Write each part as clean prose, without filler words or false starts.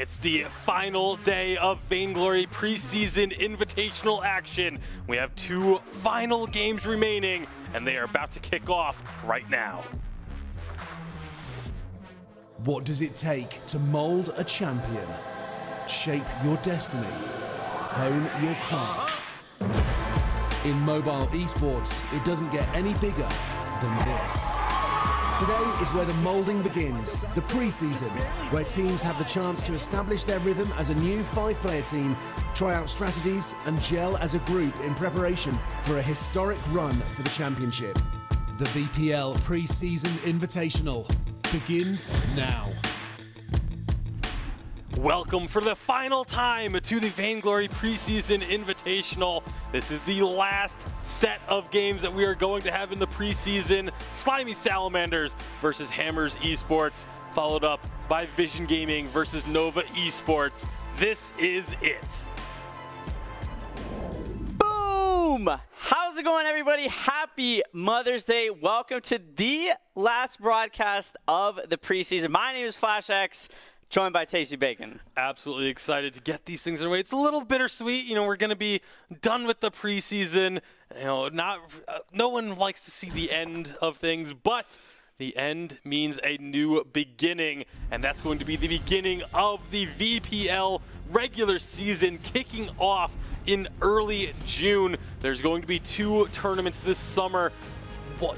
It's the final day of Vainglory Preseason Invitational action. We have 2 final games remaining, and they are about to kick off right now. What does it take to mold a champion? Shape your destiny. Hone your craft. In mobile esports, it doesn't get any bigger than this. Today is where the molding begins, the preseason, where teams have the chance to establish their rhythm as a new 5-player team, try out strategies, and gel as a group in preparation for a historic run for the championship. The VPL Preseason Invitational begins now. Welcome for the final time to the Vainglory Preseason Invitational. This is the last set of games that we are going to have in the preseason. Slimy Salamanders versus Hammers Esports, followed up by Vision Gaming versus Nova Esports. This is it. Boom! How's it going, everybody? Happy Mother's Day. Welcome to the last broadcast of the preseason. My name is FlashX. Joined by Tasty Bacon. Absolutely excited to get these things underway. It's a little bittersweet. You know, we're going to be done with the preseason. You know, no one likes to see the end of things, but the end means a new beginning, and that's going to be the beginning of the VPL regular season kicking off in early June. There's going to be 2 tournaments this summer,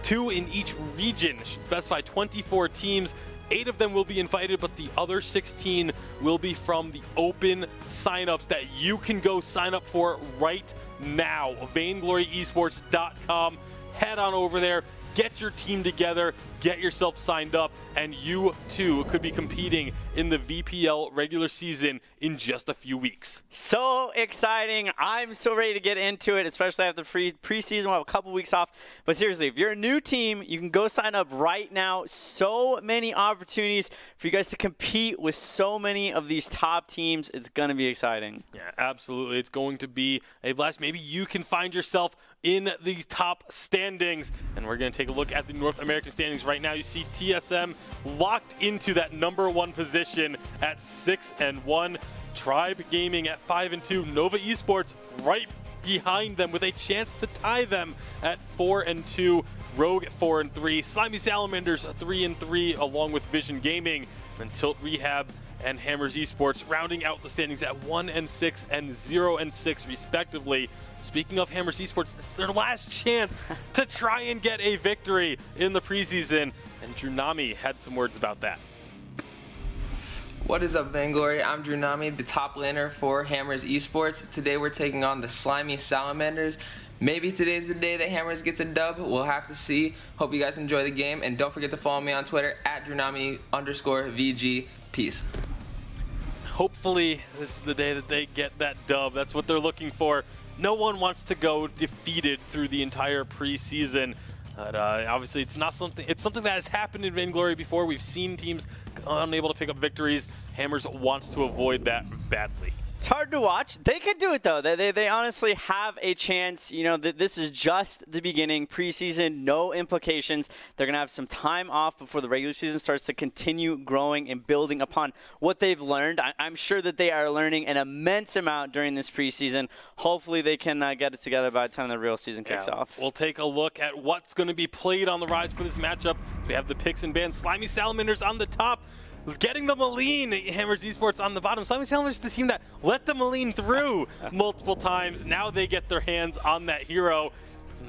2 in each region. Should specify 24 teams. 8 of them will be invited, but the other 16 will be from the open signups that you can go sign up for right now. VaingloryEsports.com. Head on over there, get your team together, get yourself signed up, and you too could be competing in the VPL regular season in just a few weeks. So exciting. I'm so ready to get into it, especially after the preseason. We'll have a couple weeks off. But seriously, if you're a new team, you can go sign up right now. So many opportunities for you guys to compete with so many of these top teams. It's going to be exciting. Yeah, absolutely. It's going to be a blast. Maybe you can find yourself in these top standings. And we're going to take a look at the North American standings right now. You see TSM locked into that #1 position at 6-1. Tribe Gaming at 5-2. Nova Esports right behind them with a chance to tie them at 4-2. Rogue at 4-3. Slimy Salamanders 3-3 along with Vision Gaming. And Tilt Rehab and Hammers Esports rounding out the standings at 1-6 and 0-6 respectively. Speaking of Hammers Esports, this is their last chance to try and get a victory in the preseason, and Drunami had some words about that. What is up, Vainglory? I'm Drunami, the top laner for Hammers Esports. Today we're taking on the Slimy Salamanders. Maybe today's the day that Hammers gets a dub. We'll have to see. Hope you guys enjoy the game, and don't forget to follow me on Twitter at Drunami_VG. Peace. Hopefully this is the day that they get that dub. That's what they're looking for. No one wants to go defeated through the entire preseason. But obviously, it's something that has happened in Vainglory before. We've seen teams unable to pick up victories. Hammers wants to avoid that badly. It's hard to watch. They could do it, though. They honestly have a chance. You know, this is just the beginning. Preseason, no implications. They're going to have some time off before the regular season starts to continue growing and building upon what they've learned. I'm sure that they are learning an immense amount during this preseason. Hopefully, they can get it together by the time the real season kicks off. We'll take a look at what's going to be played on the rise for this matchup. We have the picks and bans. Slimy Salamanders on the top. Getting the Maline, Hammers Esports on the bottom. Slimy Salamanders is the team that let the Maline through multiple times. Now they get their hands on that hero.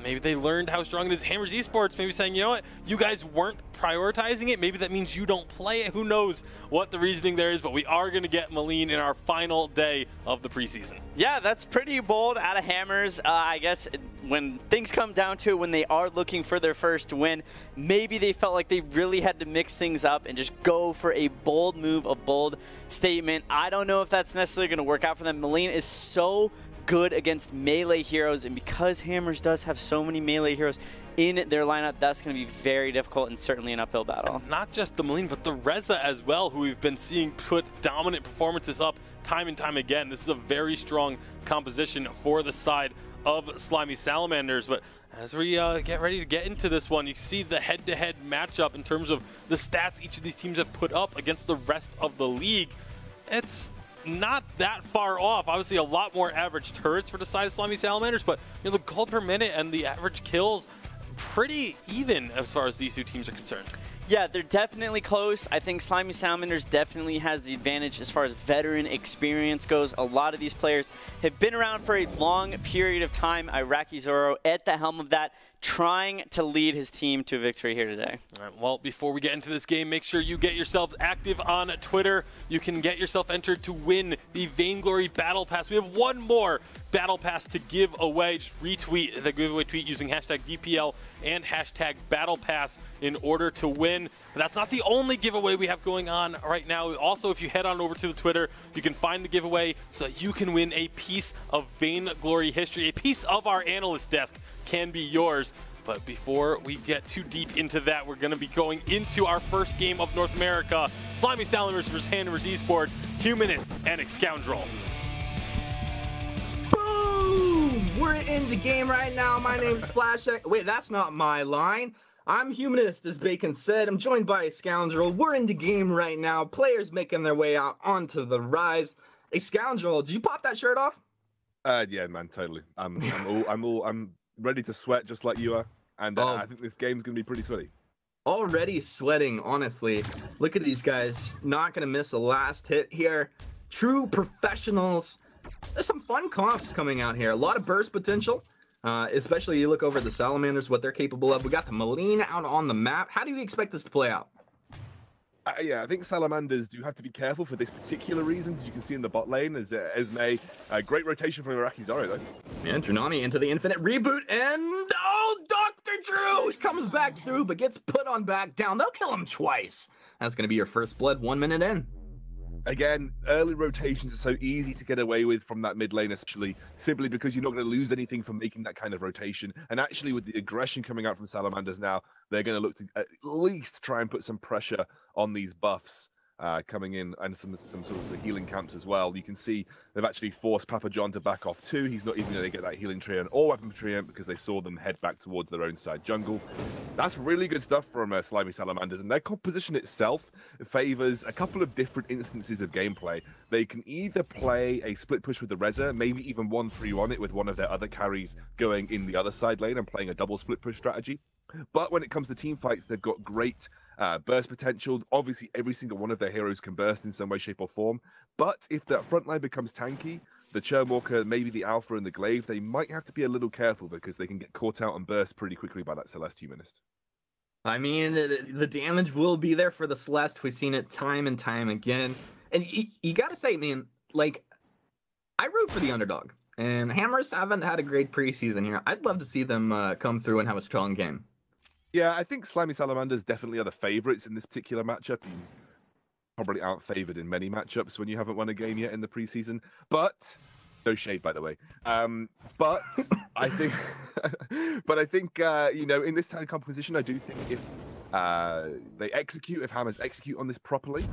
Maybe they learned how strong it is. Hammers Esports maybe saying, you know what, you guys weren't prioritizing it. Maybe that means you don't play it. Who knows what the reasoning there is, but we are going to get Maline in our final day of the preseason. Yeah, that's pretty bold out of Hammers. I guess when things come down to it, when they are looking for their first win, maybe they felt like they really had to mix things up and just go for a bold move, a bold statement. I don't know if that's necessarily going to work out for them. Maline is so good against melee heroes, and because Hammers does have so many melee heroes in their lineup, that's going to be very difficult and certainly an uphill battle. And not just the Maline, but the Reza as well, who we've been seeing put dominant performances up time and time again. This is a very strong composition for the side of Slimy Salamanders, but as we get ready to get into this one, you see the head-to-head matchup in terms of the stats each of these teams have put up against the rest of the league. it's not that far off. Obviously, a lot more average turrets for the size of Slimy Salamanders, but the gold per minute and the average kills pretty even as far as these two teams are concerned. Yeah, they're definitely close. I think Slimy Salamanders definitely has the advantage as far as veteran experience goes. A lot of these players have been around for a long period of time. Iraqi Zoro at the helm of that, trying to lead his team to a victory here today. All right, well, before we get into this game, make sure you get yourselves active on Twitter. You can get yourself entered to win the Vainglory Battle Pass. We have one more Battle Pass to give away. Just retweet the giveaway tweet using hashtag VPL and hashtag Battle Pass in order to win. But that's not the only giveaway we have going on right now. Also, if you head on over to the Twitter, you can find the giveaway so that you can win a piece of Vainglory history. A piece of our analyst desk can be yours. But before we get too deep into that, we're going to be going into our first game of North America. Slimy Salamanders versus Hammers Esports, Humanist and Scoundrel. Boom! We're in the game right now. My name's Flash. Wait, that's not my line. I'm Humanist, as Bacon said. I'm joined by a Scoundrel. We're in the game right now. Players making their way out onto the rise. A Scoundrel, did you pop that shirt off? Yeah, man, totally. I'm ready to sweat just like you are, and I think this game's gonna be pretty sweaty. Already sweating, honestly. Look at these guys, not gonna miss a last hit here. True professionals. There's some fun comps coming out here. A lot of burst potential, especially you look over the Salamanders, what they're capable of. We got the Maline out on the map. How do you expect this to play out? Yeah, I think Salamanders do have to be careful for this particular reason, as you can see in the bot lane, as Esme, great rotation from Iraqi Zoro, though. And Tsunami into the infinite reboot, and oh, Dr. Drew comes back through, but gets put on back down. They'll kill him twice. That's going to be your first blood 1 minute in. Again, early rotations are so easy to get away with from that mid lane, especially simply because you're not going to lose anything from making that kind of rotation. And actually, with the aggression coming out from Salamanders now, they're going to look to at least try and put some pressure on these buffs coming in, and some sort of the healing camps as well. You can see they've actually forced Papa John to back off too. He's not even going to get that healing treant or weapon treant because they saw them head back towards their own side jungle. That's really good stuff from Slimy Salamanders, and their composition itself favors a couple of different instances of gameplay. They can either play a split push with the Reza, maybe even 1-3-1 it with one of their other carries going in the other side lane and playing a double split push strategy. But when it comes to team fights, they've got great burst potential. Obviously, every single one of their heroes can burst in some way, shape, or form. But if that front line becomes tanky, the Churnwalker, maybe the Alpha and the Glaive, they might have to be a little careful because they can get caught out and burst pretty quickly by that Celeste Humanist. I mean, the damage will be there for the Celeste. We've seen it time and time again. And you got to say, man, like, I root for the underdog. And Hammers haven't had a great preseason here. I'd love to see them come through and have a strong game. Yeah, I think Slimy Salamanders definitely are the favorites in this particular matchup. Probably out-favored in many matchups when you haven't won a game yet in the preseason. But no shade, by the way. But I think, you know, in this kind of composition, I do think if if Hammers execute on this properly,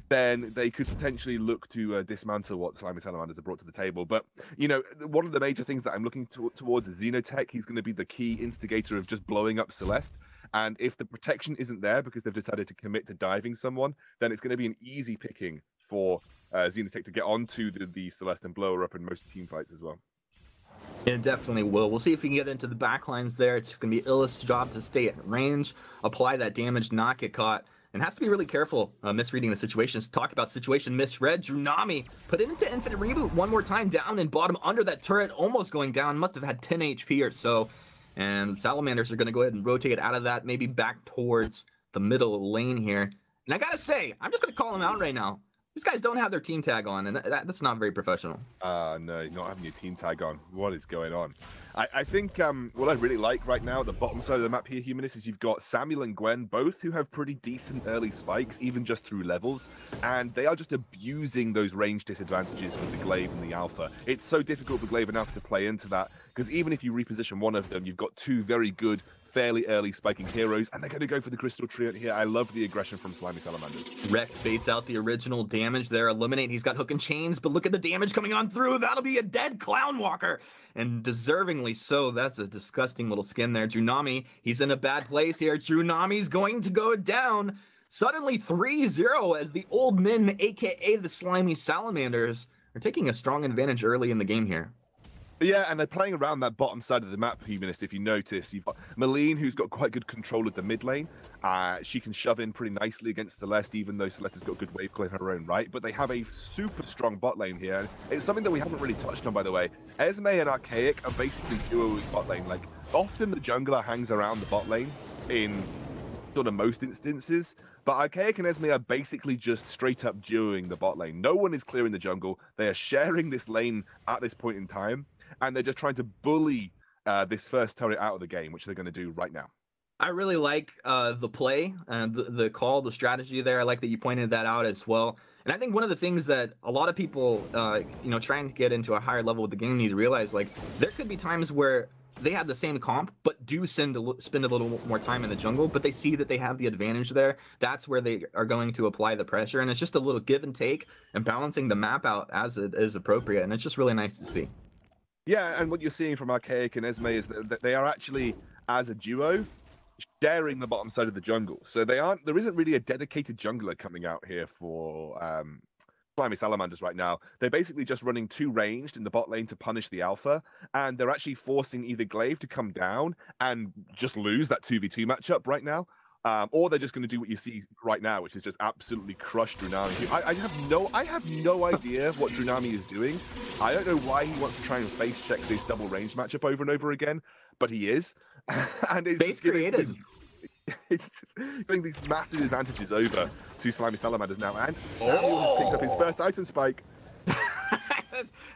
then they could potentially look to dismantle what Slimy Salamanders have brought to the table. But, you know, one of the major things that I'm looking towards is Xenotech. He's going to be the key instigator of just blowing up Celeste. And if the protection isn't there because they've decided to commit to diving someone, then it's going to be an easy picking for Xenotech to get onto the Celeste and blow her up in most team fights as well. It definitely will. We'll see if we can get into the backlines there. It's going to be Illith's job to stay at range, apply that damage, not get caught. And has to be really careful misreading the situations. Talk about situation misread. Tsunami put it into infinite reboot one more time, down and bottom under that turret, almost going down. Must have had 10 HP or so. And Salamanders are going to go ahead and rotate it out of that, maybe back towards the middle lane here. And I got to say, I'm just going to call them out right now. These guys don't have their team tag on, and that's not very professional. No, not having your team tag on. What is going on? I think what I really like right now at the bottom side of the map here, Humanist, is you've got Samuel and Gwen, both who have pretty decent early spikes, even just through levels, and they are just abusing those range disadvantages with the Glaive and the Alpha. It's so difficult for Glaive and Alpha to play into that, because even if you reposition one of them, you've got two very good, fairly early spiking heroes, and they're going to go for the Crystal Treant here. I love the aggression from Slimy Salamanders. Wrecked baits out the original damage there. Eliminate, he's got hook and chains, but look at the damage coming on through. That'll be a dead Clown Walker, and deservingly so. That's a disgusting little skin there. Tsunami, he's in a bad place here. Tsunami's going to go down. Suddenly 3-0 as the old men, aka the Slimy Salamanders, are taking a strong advantage early in the game here. Yeah, and they're playing around that bottom side of the map, Humanist. If you notice, you've got Malene, who's got quite good control of the mid lane. She can shove in pretty nicely against Celeste, even though Celeste has got good wave play in her own right. But they have a super strong bot lane here. It's something that we haven't really touched on, by the way. Esme and Archaic are basically duoing bot lane. Like, often the jungler hangs around the bot lane in sort of most instances. But Archaic and Esme are basically just straight up duoing the bot lane. No one is clearing the jungle. They are sharing this lane at this point in time. And they're just trying to bully this first turret out of the game, which they're going to do right now. I really like the play and the call, the strategy there. I like that you pointed that out as well. And I think one of the things that a lot of people, trying to get into a higher level with the game need to realize, like, there could be times where they have the same comp, but do spend a little more time in the jungle, but they see that they have the advantage there. That's where they are going to apply the pressure. And it's just a little give and take and balancing the map out as it is appropriate. And it's just really nice to see. Yeah, and what you're seeing from Archaic and Esme is that they are actually, as a duo, sharing the bottom side of the jungle. So there isn't really a dedicated jungler coming out here for Slimy Salamanders right now. They're basically just running 2 ranged in the bot lane to punish the alpha, and they're actually forcing either Glaive to come down and just lose that 2v2 matchup right now, or they're just going to do what you see right now, which is just absolutely crush Drunami. I have no idea what Drunami is doing. I don't know why he wants to try and face check this double range matchup over and over again, but he is. And it's Base created. It's giving these massive advantages over to Slimy Salamanders now, and Samuel has picked up his first item spike.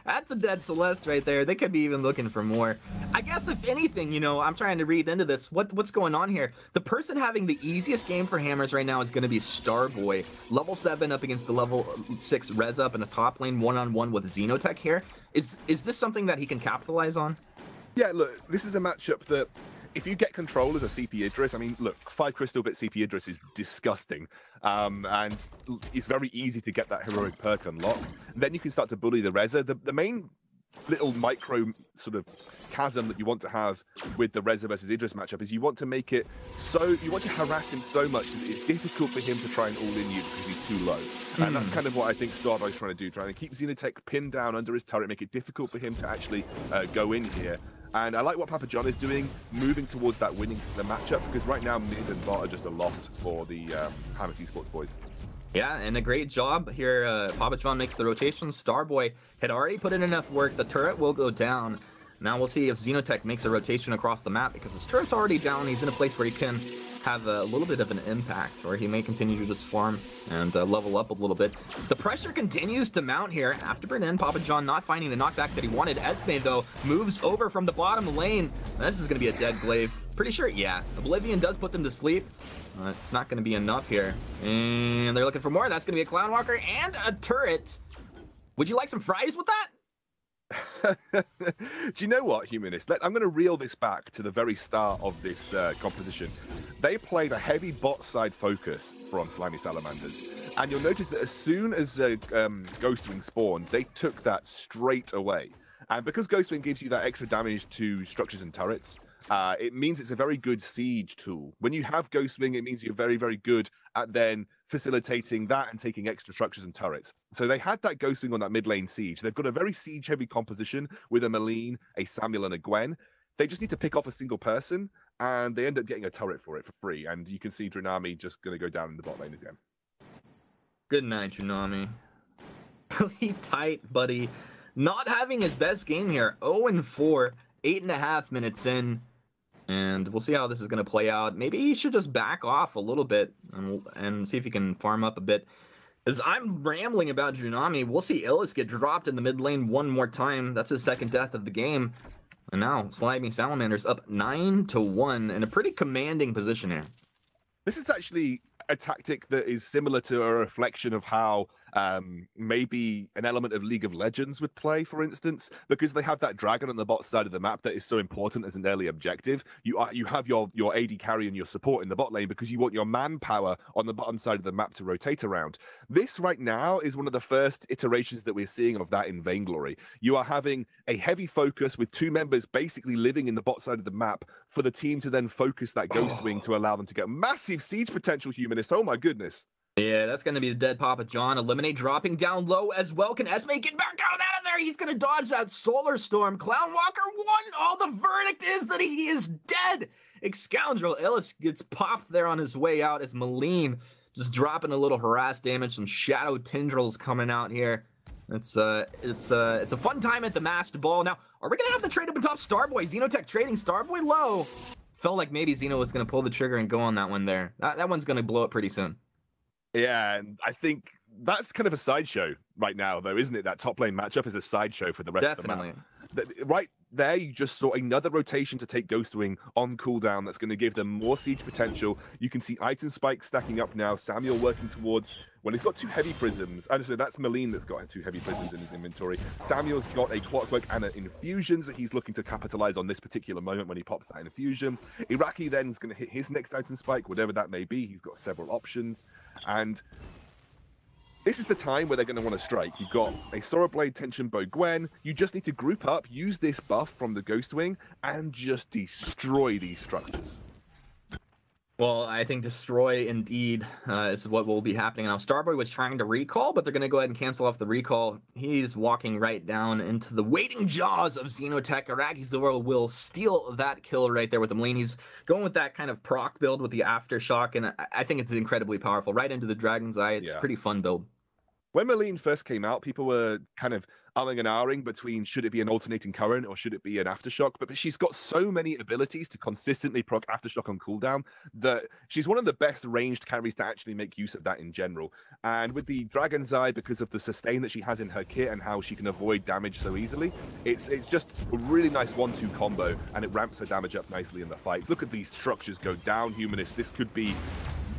That's a dead Celeste right there. They could be even looking for more. I guess if anything, I'm trying to read into this. What's going on here? The person having the easiest game for Hammers right now is going to be Starboy. Level 7 up against the level 6 Res up in the top lane, one-on-one with Xenotech here. Is this something that he can capitalize on? Yeah, look, this is a matchup that if you get control as a CP Idris, I mean, look, 5 crystal bit CP Idris is disgusting. And it's very easy to get that heroic perk unlocked. Then you can start to bully the Reza. The main little micro sort of chasm that you want to have with the Reza versus Idris matchup is you want to make it so, you want to harass him so much that it's difficult for him to try and all-in you because he's too low. And that's kind of what I think Starboy's trying to do, trying to keep Xenotech pinned down under his turret, make it difficult for him to actually go in here. And I like what Papa John is doing, moving towards that winning the matchup, because right now mid and bot are just a loss for the Hammers Esports boys. Yeah, and a great job here. Papa John makes the rotation. Starboy had already put in enough work. The turret will go down. Now we'll see if Xenotech makes a rotation across the map, because his turret's already down. He's in a place where he can have a little bit of an impact, or he may continue to just farm and level up a little bit. The pressure continues to mount here. After Brennan, Papa John not finding the knockback that he wanted. Esme, though, moves over from the bottom lane. This is going to be a dead Glaive. Pretty sure, yeah. Oblivion does put them to sleep. It's not going to be enough here. And they're looking for more. That's going to be a Clown Walker and a turret. Would you like some fries with that? Do you know what, Humanist? I'm going to reel this back to the very start of this composition. They played a heavy bot side focus from Slimy Salamanders, and you'll notice that as soon as Ghostwing spawned, they took that straight away. And because Ghostwing gives you that extra damage to structures and turrets, it means it's a very good siege tool. When you have Ghostwing, it means you're very, very good at then facilitating that and taking extra structures and turrets. So they had that Ghostwing on that mid lane siege. They've got a very siege-heavy composition with a Malene, a Samuel, and a Gwen. They just need to pick off a single person, and they end up getting a turret for it for free. And you can see Drunami just going to go down in the bot lane again. Good night, Drunami. Really tight, buddy. Not having his best game here. 0-4, 8.5 minutes in. And we'll see how this is going to play out. Maybe he should just back off a little bit and see if he can farm up a bit. As I'm rambling about Drunami, we'll see Illis get dropped in the mid lane one more time. That's his second death of the game. And now Slimy Salamanders up 9-1 in a pretty commanding position here. This is actually a tactic that is similar to a reflection of how maybe an element of League of Legends would play, for instance, because they have that dragon on the bot side of the map that is so important as an early objective. You have your AD carry and your support in the bot lane because you want your manpower on the bottom side of the map to rotate around. This right now is one of the first iterations that we're seeing of that in Vainglory. You are having a heavy focus with two members basically living in the bot side of the map for the team to then focus that Ghost Wing to allow them to get massive siege potential, Humanist. Oh my goodness. Yeah, that's going to be the dead Papa John. Eliminate dropping down low as well. Can Esme get back out of there? He's going to dodge that Solar Storm. Clown Walker won. Oh, the verdict is that he is dead. Scoundrel Illis gets popped there on his way out as Maleen just dropping a little harass damage. Some Shadow Tendrils coming out here. It's a fun time at the masked ball. Now, are we going to have the trade up on top? Starboy, Xenotech trading Starboy low. Felt like maybe Xeno was going to pull the trigger and go on that one there. That one's going to blow up pretty soon. Yeah, and I think that's kind of a sideshow right now, though, isn't it? That top lane matchup is a sideshow for the rest of the map. Right there, you just saw another rotation to take Ghostwing on cooldown that's going to give them more siege potential. You can see Item Spike stacking up now. Samuel working towards, well, he's got two heavy prisms. Actually, that's Maleen that's got two heavy prisms in his inventory. Samuel's got a Clockwork and an Infusion, so he's looking to capitalize on this particular moment when he pops that Infusion. Iraqi then is going to hit his next Item Spike, whatever that may be. He's got several options. And this is the time where they're going to want to strike. You've got a Sora Blade, Tension Bow, Gwen. You just need to group up, use this buff from the Ghost Wing, and just destroy these structures. Well, I think destroy indeed is what will be happening now. Starboy was trying to recall, but they're going to go ahead and cancel off the recall. He's walking right down into the waiting jaws of Xenotech. Iraqi Zora will steal that kill right there with the Maleen. He's going with that kind of proc build with the Aftershock, and I think it's incredibly powerful. Right into the Dragon's Eye. It's a pretty fun build. When Maleen first came out, people were kind of umming and ahhing between should it be an alternating current or should it be an Aftershock, but she's got so many abilities to consistently proc Aftershock on cooldown that she's one of the best ranged carries to actually make use of that in general. And with the Dragon's Eye, because of the sustain that she has in her kit and how she can avoid damage so easily, it's just a really nice 1-2 combo, and it ramps her damage up nicely in the fights. Look at these structures go down, Humanist. This could be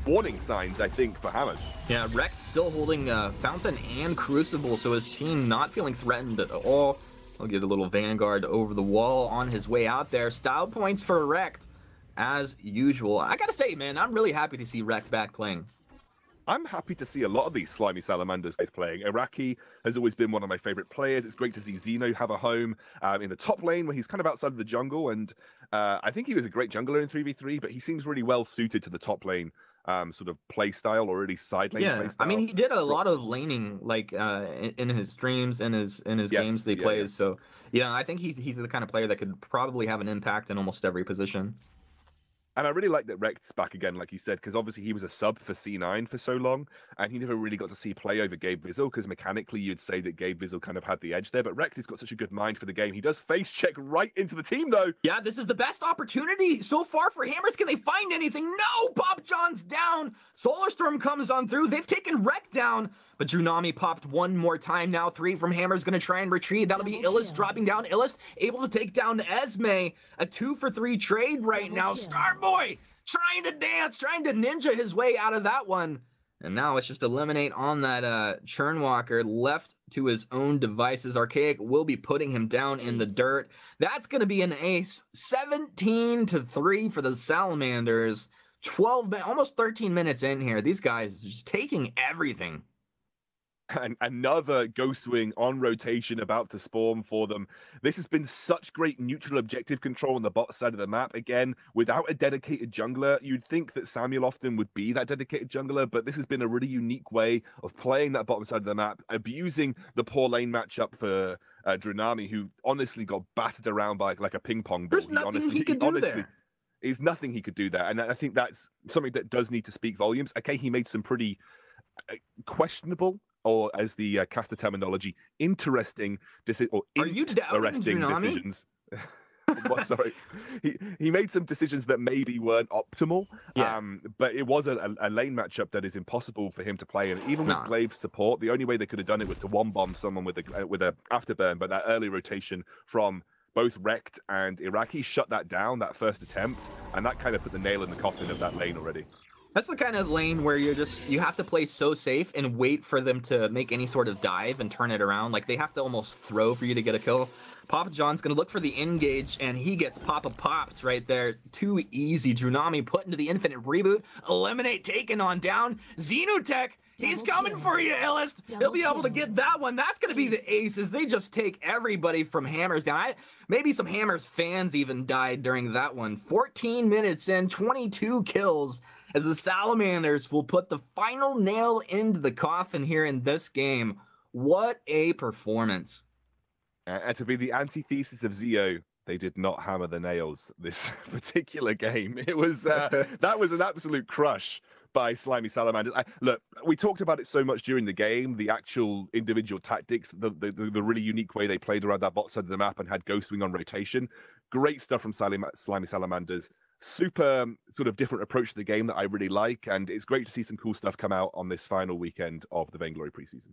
warning signs, I think, for Hammers. Yeah, Rex still holding Fountain and Crucible, so his team not feeling threatened at all. He'll get a little Vanguard over the wall on his way out there. Style points for Rekt, as usual. I gotta say, man, I'm really happy to see Rekt back playing. I'm happy to see a lot of these slimy salamanders playing. Iraqi has always been one of my favorite players. It's great to see Xeno have a home in the top lane where he's kind of outside of the jungle, and I think he was a great jungler in 3v3, but he seems really well suited to the top lane sort of play style, or really side lane play style. I mean, he did a lot of laning like in his streams and his games that he plays. So yeah, I think he's the kind of player that could probably have an impact in almost every position. And I really like that Rekt's back again, like you said, because obviously he was a sub for C9 for so long, and he never really got to see play over Gabe Vizzle, because mechanically you'd say that Gabe Vizzle kind of had the edge there, but Rekt has got such a good mind for the game. He does face check right into the team, though. Yeah, this is the best opportunity so far for Hammers. Can they find anything? No! Pop John's down! Solar Storm comes on through. They've taken Rekt down, but Drunami popped one more time now. 3 from Hammers going to try and retreat. That'll be Illis dropping down. Illis able to take down Esme. A 2-for-3 trade right now. Starboy trying to dance, trying to ninja his way out of that one. And now it's just eliminate on that Churnwalker, left to his own devices. Archaic will be putting him down in the dirt. That's going to be an ace. 17-3 for the Salamanders. 12, almost 13 minutes in here. These guys just taking everything. And another Ghostwing on rotation about to spawn for them. This has been such great neutral objective control on the bot side of the map. Again, without a dedicated jungler, you'd think that Samuel often would be that dedicated jungler, but this has been a really unique way of playing that bottom side of the map, abusing the poor lane matchup for Drunami, who honestly got battered around by like a ping pong ball. There's nothing he could do there. There's nothing he could do there. And I think that's something that does need to speak volumes. Okay, he made some pretty questionable, or as the caster terminology, interesting interesting decisions. What, sorry, he made some decisions that maybe weren't optimal. But it was a lane matchup that is impossible for him to play. And even with Glaive's support, the only way they could have done it was to one bomb someone with a afterburn. But that early rotation from both Rekt and Iraqi shut that down, that first attempt, and that kind of put the nail in the coffin of that lane already. That's the kind of lane where you have to play so safe and wait for them to make any sort of dive and turn it around. Like, they have to almost throw for you to get a kill. Papa John's going to look for the engage, and he gets Papa popped right there. Too easy. Drunami put into the infinite reboot. Eliminate taken on down. Xenotech, he's coming for you, Illest. He'll be able to get that one. That's going to be the aces. They just take everybody from Hammers down. Maybe some Hammers fans even died during that one. 14 minutes in, 22 kills, as the Salamanders will put the final nail into the coffin here in this game. What a performance. And to be the antithesis of Zio, they did not hammer the nails this particular game. It was that was an absolute crush by Slimy Salamanders. Look, we talked about it so much during the game, the actual individual tactics, the really unique way they played around that bot side of the map and had Ghost Wing on rotation. Great stuff from Slimy Salamanders. Super sort of different approach to the game that I really like, and it's great to see some cool stuff come out on this final weekend of the Vainglory preseason.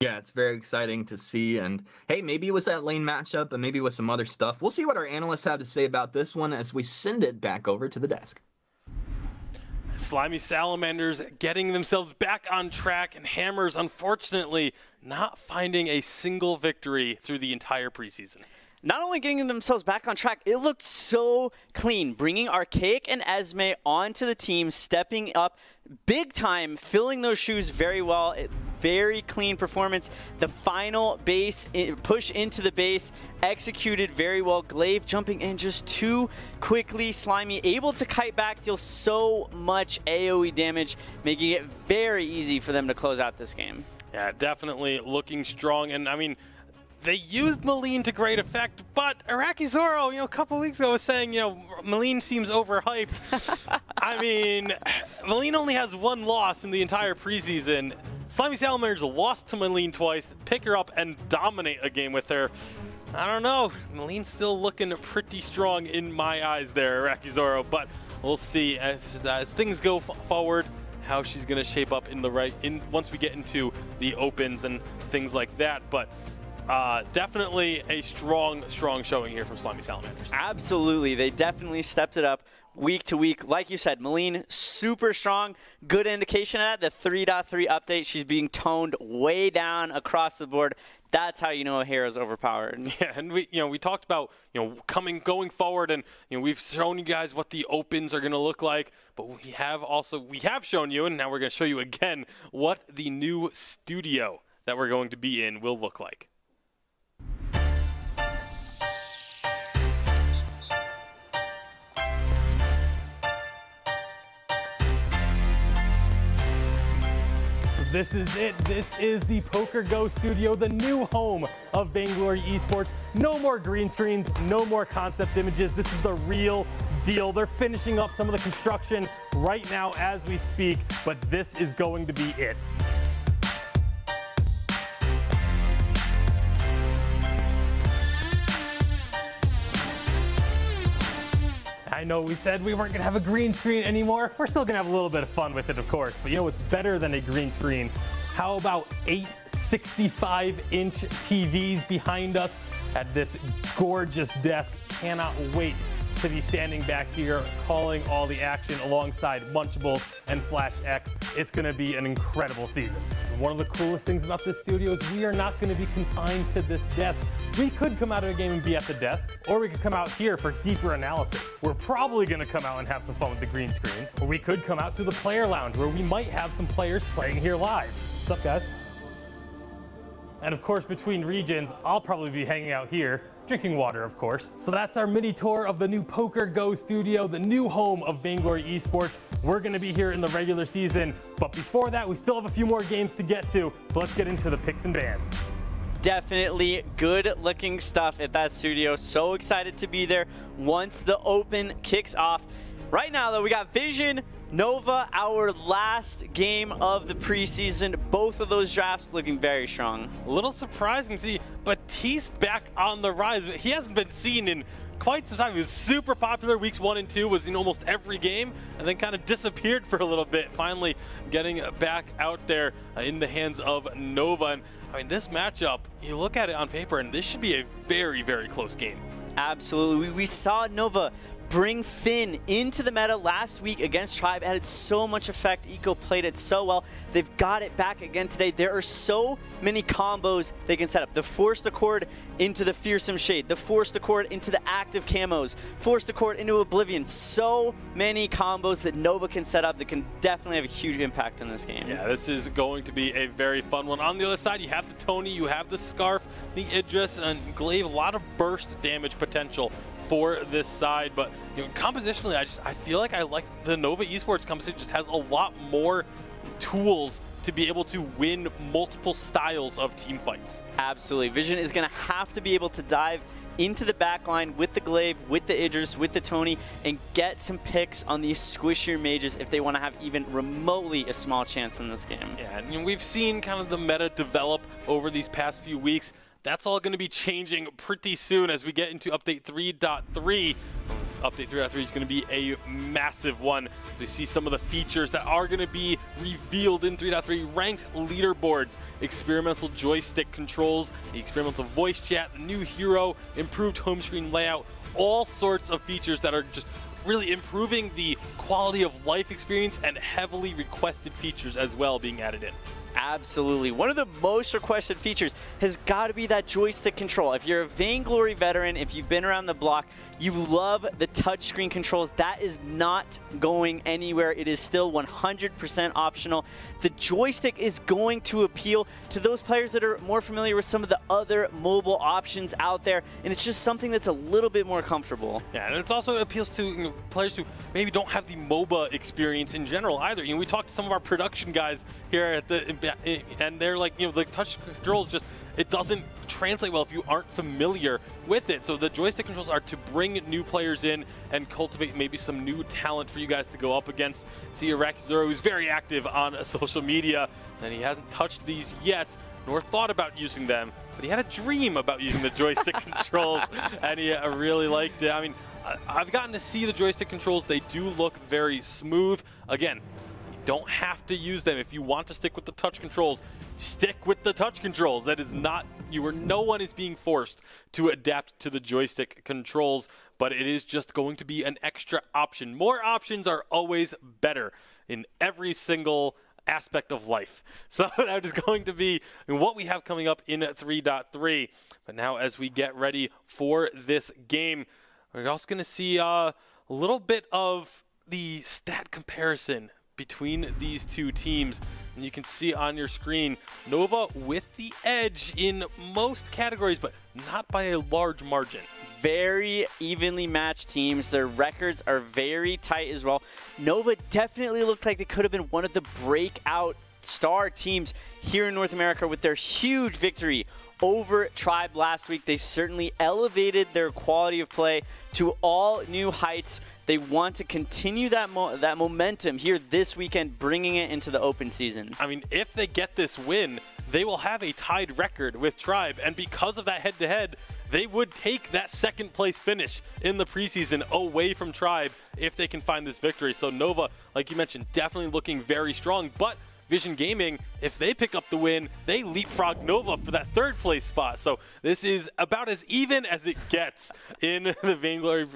Yeah, it's very exciting to see, and hey, maybe it was that lane matchup, and maybe it was some other stuff. We'll see what our analysts have to say about this one as we send it back over to the desk. Slimy Salamanders getting themselves back on track, and Hammers, unfortunately, not finding a single victory through the entire preseason. Not only getting themselves back on track, it looked so clean. Bringing Archaic and Esme onto the team, stepping up big time, filling those shoes very well. Very clean performance. The final base, push into the base, executed very well. Glaive jumping in just too quickly. Slimy able to kite back, deal so much AoE damage, making it very easy for them to close out this game. Yeah, definitely looking strong. And I mean, they used Maline to great effect, but Iraqi Zoro, a couple weeks ago was saying, Maline seems overhyped. I mean, Maline only has one loss in the entire preseason. Slimy Salamanders lost to Maline twice, pick her up and dominate a game with her. I don't know. Maline's still looking pretty strong in my eyes there, Iraqi Zoro, but we'll see as things go forward how she's going to shape up once we get into the opens and things like that. But definitely a strong showing here from Slimy Salamanders. Absolutely. They definitely stepped it up week to week. Like you said, Maline, super strong. Good indication of that. The 3.3 update, she's being toned way down across the board. That's how you know a hero's overpowered. Yeah, and we talked about going forward, and we've shown you guys what the opens are going to look like, but we have shown you, and now we're going to show you again what the new studio that we're going to be in will look like. This is it. This is the Poker Go Studio, the new home of Vainglory Esports. No more green screens, no more concept images. This is the real deal. They're finishing up some of the construction right now as we speak, but this is going to be it. I know we said we weren't going to have a green screen anymore. We're still going to have a little bit of fun with it, of course. But what's better than a green screen? How about 8 65-inch TVs behind us at this gorgeous desk? Cannot wait to be standing back here calling all the action alongside Munchables and Flash X. It's going to be an incredible season. And one of the coolest things about this studio is we are not going to be confined to this desk. We could come out of a game and be at the desk, or we could come out here for deeper analysis. We're probably going to come out and have some fun with the green screen, or we could come out to the player lounge where we might have some players playing here live. What's up, guys? And of course, between regions, I'll probably be hanging out here, drinking water, of course. So that's our mini tour of the new Poker Go Studio, the new home of Vainglory Esports. We're gonna be here in the regular season, but before that, we still have a few more games to get to, so let's get into the picks and bans. Definitely good looking stuff at that studio. So excited to be there once the open kicks off. Right now, though, we got Vision, Nova, our last game of the preseason. Both of those drafts looking very strong. A little surprising to see Batiste back on the rise. He hasn't been seen in quite some time. He was super popular. Weeks 1 and 2 was in almost every game, and then kind of disappeared for a little bit. Finally getting back out there in the hands of Nova. And I mean, this matchup, you look at it on paper, and this should be a very, very close game. Absolutely. We saw Nova bring Finn into the meta last week against Tribe. It had so much effect. Eco played it so well. They've got it back again today. There are so many combos they can set up. The Forced Accord into the Fearsome Shade, the Forced Accord into the active camos, Forced Accord into Oblivion. So many combos that Nova can set up that can definitely have a huge impact in this game. Yeah, this is going to be a very fun one. On the other side, you have the Tony, you have the Scarf, the Idris, and Glaive. A lot of burst damage potential for this side, but compositionally, I feel like I like the Nova Esports composition. Just has a lot more tools to be able to win multiple styles of team fights. Absolutely. Vision is going to have to be able to dive into the backline with the Glaive, with the Idris, with the Tony, and get some picks on these squishier mages if they want to have even remotely a small chance in this game. Yeah, and we've seen kind of the meta develop over these past few weeks. That's all going to be changing pretty soon as we get into Update 3.3. Update 3.3 is going to be a massive one. We see some of the features that are going to be revealed in 3.3. Ranked leaderboards, experimental joystick controls, the experimental voice chat, the new hero, improved home screen layout, all sorts of features that are just really improving the quality of life experience, and heavily requested features as well being added in. Absolutely. One of the most requested features has got to be that joystick control. If you're a Vainglory veteran, if you've been around the block, you love the touchscreen controls. That is not going anywhere. It is still 100% optional. The joystick is going to appeal to those players that are more familiar with some of the other mobile options out there, and it's just something that's a little bit more comfortable. Yeah, and it also appeals to players who maybe don't have the MOBA experience in general either. We talked to some of our production guys here at the and they're like, the touch controls just, it doesn't translate well if you aren't familiar with it. So the joystick controls are to bring new players in and cultivate maybe some new talent for you guys to go up against. See Iraqi Zero, who's very active on social media, and he hasn't touched these yet, nor thought about using them, but he had a dream about using the joystick controls, and he really liked it. I mean, I've gotten to see the joystick controls. They do look very smooth. Again, don't have to use them. If you want to stick with the touch controls, stick with the touch controls. That is not, no one is being forced to adapt to the joystick controls, but it is just going to be an extra option. More options are always better in every single aspect of life. So that is going to be what we have coming up in 3.3. But now as we get ready for this game, we're also going to see a little bit of the stat comparison between these two teams. And you can see on your screen, Nova with the edge in most categories, but not by a large margin. Very evenly matched teams. Their records are very tight as well. Nova definitely looked like they could have been one of the breakout star teams here in North America with their huge victory over Tribe last week. They certainly elevated their quality of play to all new heights. They want to continue that momentum here this weekend, bringing it into the open season. I mean, if they get this win, they will have a tied record with Tribe, and because of that head-to-head, they would take that second place finish in the preseason away from Tribe if they can find this victory. So Nova, like you mentioned, definitely looking very strong, but Vision Gaming, if they pick up the win, they leapfrog Nova for that third place spot. So this is about as even as it gets in the Vainglory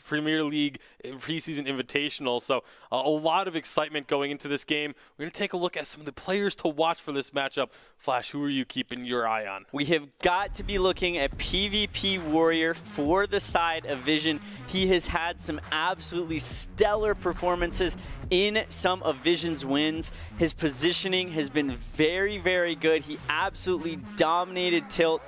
Premier League Preseason Invitational. So a lot of excitement going into this game. We're going to take a look at some of the players to watch for this matchup. Flash, who are you keeping your eye on? We have got to be looking at PvP Warrior for the side of Vision. He has had some absolutely stellar performances in some of Vision's wins. His positioning has been very, very good. He absolutely dominated Tilt,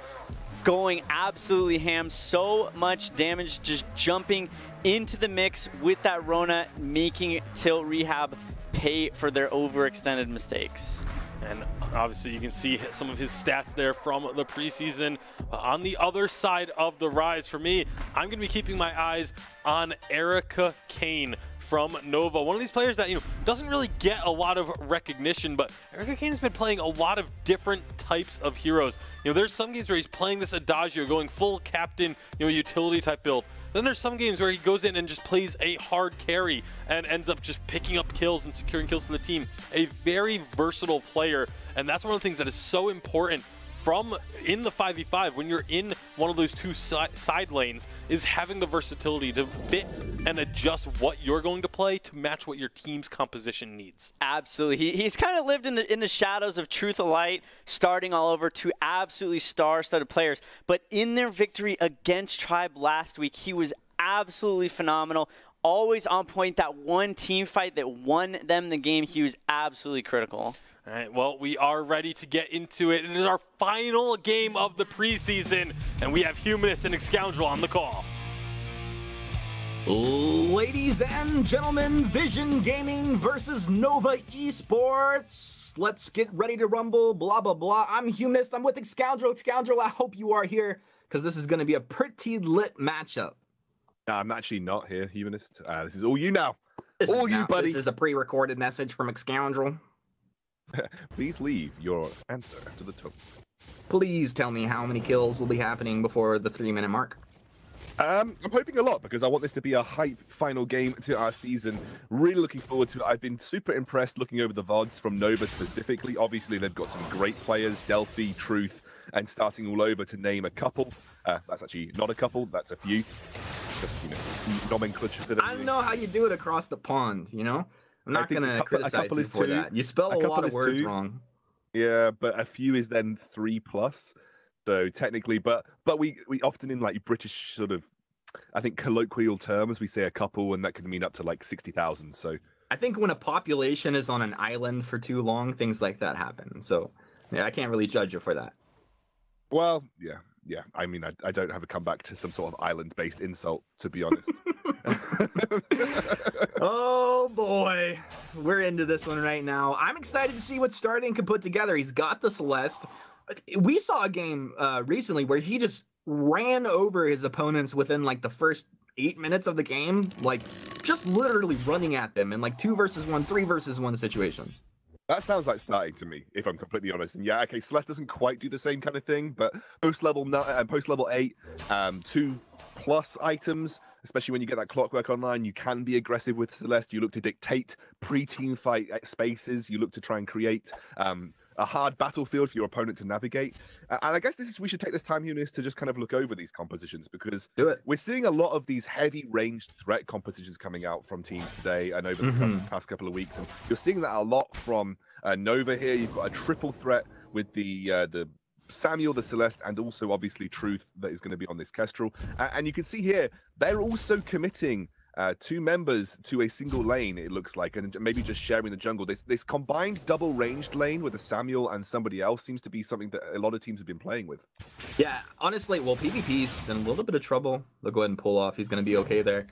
going absolutely ham. So much damage, just jumping into the mix with that Rona, making Tilt Rehab pay for their overextended mistakes. And obviously you can see some of his stats there from the preseason. On the other side of the rise, for me, I'm going to be keeping my eyes on Erica Kane from Nova. One of these players that, doesn't really get a lot of recognition, but Erica Kane has been playing a lot of different types of heroes. There's some games where he's playing this Adagio, going full captain, utility type build. Then there's some games where he goes in and just plays a hard carry and ends up just picking up kills and securing kills for the team. A very versatile player, and that's one of the things that is so important from in the 5v5, when you're in one of those two side lanes, is having the versatility to fit and adjust what you're going to play to match what your team's composition needs. Absolutely. He's kind of lived in the shadows of Truth of Light, starting all over to absolutely star-studded players. But in their victory against Tribe last week, he was absolutely phenomenal. Always on point. That one team fight that won them the game, he was absolutely critical. All right, well, we are ready to get into it. It is our final game of the preseason, and we have Humanist and Scoundrel on the call. Ladies and gentlemen, Vision Gaming versus Nova Esports. Let's get ready to rumble, blah, blah, blah. I'm Humanist. I'm with Scoundrel. Scoundrel, I hope you are here, because this is going to be a pretty lit matchup. No, I'm actually not here, Humanist. This is all you now. All you, buddy. This is a pre-recorded message from Scoundrel. Please leave your answer to the tone. Please tell me how many kills will be happening before the 3-minute mark. I'm hoping a lot, because I want this to be a hype final game to our season. Really looking forward to it. I've been super impressed looking over the VODs from Nova specifically. Obviously, they've got some great players, Delphi, Truth, and starting all over to name a couple. That's actually not a couple, that's a few. Just, you know, nomenclature. I don't know how you do it across the pond, you know? I'm not going to criticize you for that. You spell a lot of words wrong. Yeah, but a few is then 3+. So technically, but we often in like British sort of, I think, colloquial terms, we say a couple, and that can mean up to like 60,000. So I think when a population is on an island for too long, things like that happen. So yeah, I can't really judge you for that. Well, yeah. I mean, I don't have a comeback to some sort of island-based insult, to be honest. Oh boy, we're into this one right now. I'm excited to see what Starting can put together. He's got the Celeste. We saw a game recently where he just ran over his opponents within like the first 8 minutes of the game, like just literally running at them in like 2 versus 1, 3 versus 1 situations. That sounds like Starting to me, if I'm completely honest. And yeah, okay, Celeste doesn't quite do the same kind of thing, but post-level 8, 2+ items, especially when you get that clockwork online, you can be aggressive with Celeste. You look to dictate pre-team fight spaces. You look to try and create a hard battlefield for your opponent to navigate. And I guess we should take this time, Eunice, to just kind of look over these compositions, because we're seeing a lot of these heavy ranged threat compositions coming out from teams today and over the past couple of weeks. And you're seeing that a lot from Nova here. You've got a triple threat with the Samuel, the Celeste, and also obviously Truth that is going to be on this Kestrel. And you can see here, they're also committing 2 members to a single lane, it looks like, and maybe just sharing the jungle. This combined double ranged lane with a Samuel and somebody else seems to be something that a lot of teams have been playing with. Yeah, honestly, well, PvP's in a little bit of trouble. They'll go ahead and pull off. He's going to be okay there.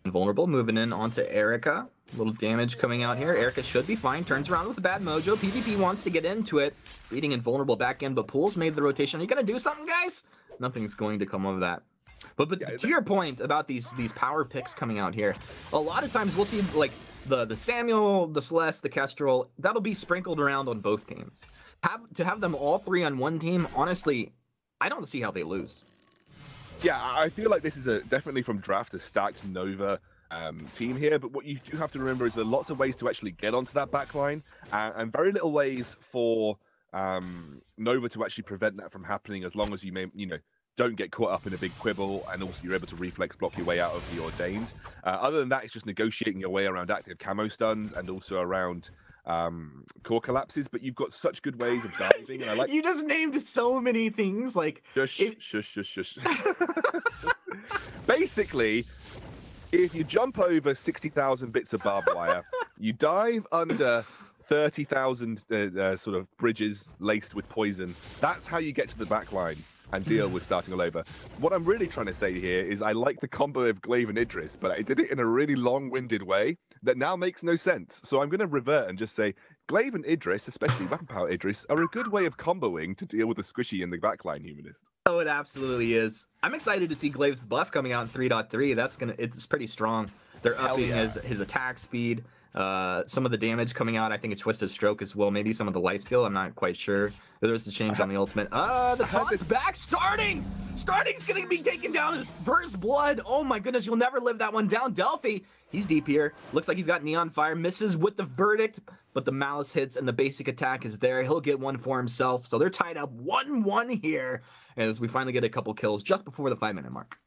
Invulnerable moving in onto Erica. A little damage coming out here. Erica should be fine. Turns around with a bad mojo. PvP wants to get into it. Beating Invulnerable back in, but Pools made the rotation. Are you going to do something, guys? Nothing's going to come of that. But yeah, to your point about these power picks coming out here, a lot of times we'll see like the Samuel, the Celeste, the Kestrel, that'll be sprinkled around on both teams. To have them all 3 on one team, honestly, I don't see how they lose. Yeah, I feel like this is definitely from draft a stacked Nova team here, but what you do have to remember is there are lots of ways to actually get onto that backline, and very little ways for Nova to actually prevent that from happening, as long as you don't get caught up in a big quibble, and also you're able to reflex block your way out of the Ordained. Other than that, it's just negotiating your way around active camo stuns and also around core collapses, but you've got such good ways of diving. And I like you just named so many things, like shush. Basically, if you jump over 60,000 bits of barbed wire, you dive under 30,000 sort of bridges laced with poison. That's how you get to the back line and deal with starting all over. What I'm really trying to say here is I like the combo of Glaive and Idris, but I did it in a really long-winded way that now makes no sense. So I'm going to revert and just say Glaive and Idris, especially Weapon Power Idris, are a good way of comboing to deal with the squishy in the backline, Humanist. Oh, it absolutely is. I'm excited to see Glaive's buff coming out in 3.3. It's pretty strong. They're upping his attack speed. Some of the damage coming out, I think it's Twisted Stroke as well. Maybe some of the lifesteal, I'm not quite sure. There's the change on the ultimate. The taunt's back, Starting's gonna be taken down his first blood. Oh my goodness, you'll never live that one down. Delphi, he's deep here. Looks like he's got Neon Fire, misses with the verdict, but the Malice hits and the basic attack is there. He'll get one for himself. So they're tied up 1-1 here as we finally get a couple kills just before the 5-minute mark.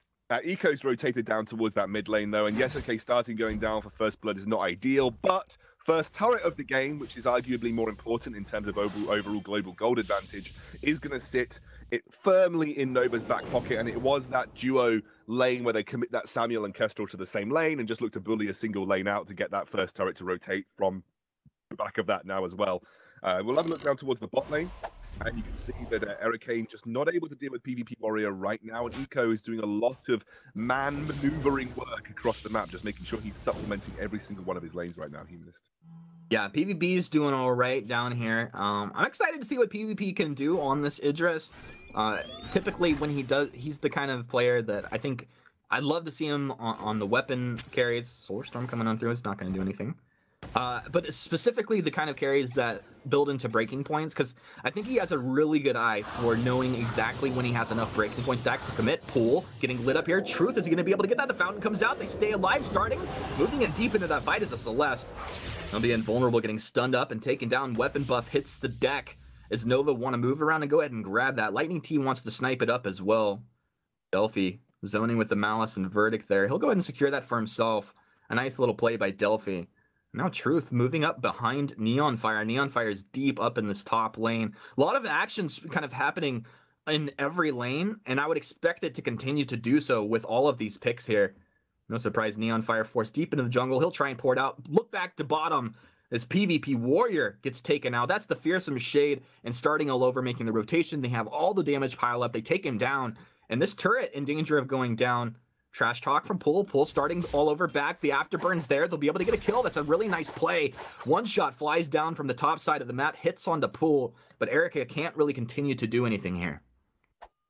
Eco's rotated down towards that mid lane, though, and yes, okay, starting going down for first blood is not ideal, but first turret of the game, which is arguably more important in terms of overall global gold advantage, is going to sit it firmly in Nova's back pocket, and it was that duo lane where they commit that Samuel and Kestrel to the same lane and just look to bully a single lane out to get that first turret to rotate from the back of that now as well. We'll have a look down towards the bot lane. And you can see that Eric Kane just not able to deal with PvP Warrior right now, and Eco is doing a lot of man maneuvering work across the map, just making sure he's supplementing every single one of his lanes right now, Humanist. Yeah, PvP is doing all right down here. I'm excited to see what PvP can do on this Idris. Typically, when he does, he's the kind of player that I think I'd love to see him on the weapon carries. Solar Storm coming on through is not going to do anything. But specifically the kind of carries that build into breaking points, because I think he has a really good eye for knowing exactly when he has enough breaking point stacks to commit. Pool getting lit up here. Truth, is he going to be able to get that? The fountain comes out. They stay alive. Starting moving in deep into that fight is a Celeste. They'll be invulnerable, getting stunned up and taken down. Weapon buff hits the deck as Nova want to move around and go ahead and grab that. Lightning T wants to snipe it up as well. Delphi zoning with the Malice and Verdict there. He'll go ahead and secure that for himself. A nice little play by Delphi. Now Truth moving up behind Neon Fire. Neon Fire is deep up in this top lane. A lot of actions kind of happening in every lane, and I would expect it to continue to do so with all of these picks here. No surprise, Neon Fire forced deep into the jungle. He'll try and pour it out. Look back to bottom as PvP Warrior gets taken out. That's the Fearsome Shade, and starting all over, making the rotation. They have all the damage pile up. They take him down, and this turret in danger of going down. Trash talk from Pool. Pool starting all over back. The afterburn's there. They'll be able to get a kill. That's a really nice play. One shot flies down from the top side of the map, hits onto Pool, but Erica can't really continue to do anything here.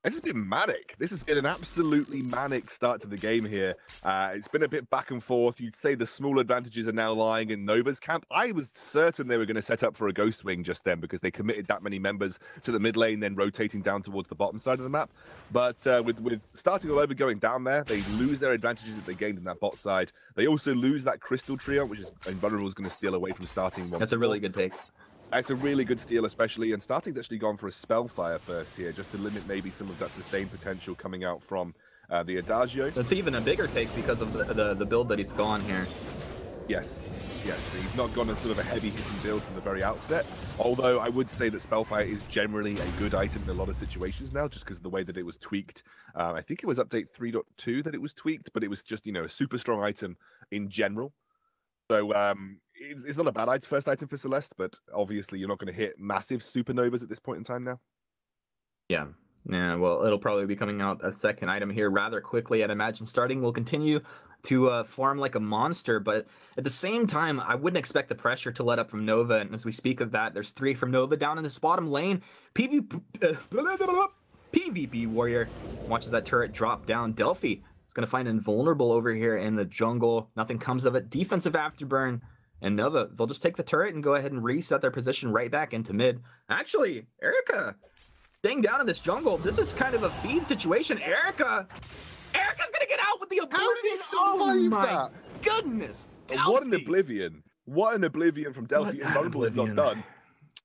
This has been manic. This has been an absolutely manic start to the game here. It's been a bit back and forth. You'd say the small advantages are now lying in Nova's camp. I was certain they were going to set up for a Ghost Wing just then because they committed that many members to the mid lane, then rotating down towards the bottom side of the map. But with starting all over going down there, they lose their advantages that they gained in that bot side. They also lose that Crystal Trio, which is Invulnerable is going to steal away from starting one. That's a really good take. It's a really good steal, especially, and starting's actually gone for a Spellfire first here, just to limit maybe some of that sustained potential coming out from the Adagio. That's even a bigger take because of the build that he's gone here. Yes, he's not gone on sort of a heavy-hitting build from the very outset, although I would say that Spellfire is generally a good item in a lot of situations now, just because of the way that it was tweaked. I think it was update 3.2 that it was tweaked, but it was just, a super strong item in general. So, it's not a bad first item for Celeste, but obviously you're not going to hit massive supernovas at this point in time now. Yeah, well, it'll probably be coming out a second item here rather quickly. I'd imagine starting will continue to farm like a monster, but at the same time, I wouldn't expect the pressure to let up from Nova. And as we speak of that, there's 3 from Nova down in this bottom lane. PvP Warrior watches that turret drop down. Delphi is going to find Invulnerable over here in the jungle. Nothing comes of it. Defensive Afterburn. And Nova, they'll just take the turret and go ahead and reset their position right back into mid. Actually, Erica staying down in this jungle. This is kind of a feed situation. Erica's gonna get out with the Oblivion. How did he survive that? Goodness, Delphi. What an Oblivion. What an Oblivion from Delphi. Invulnerable is not done.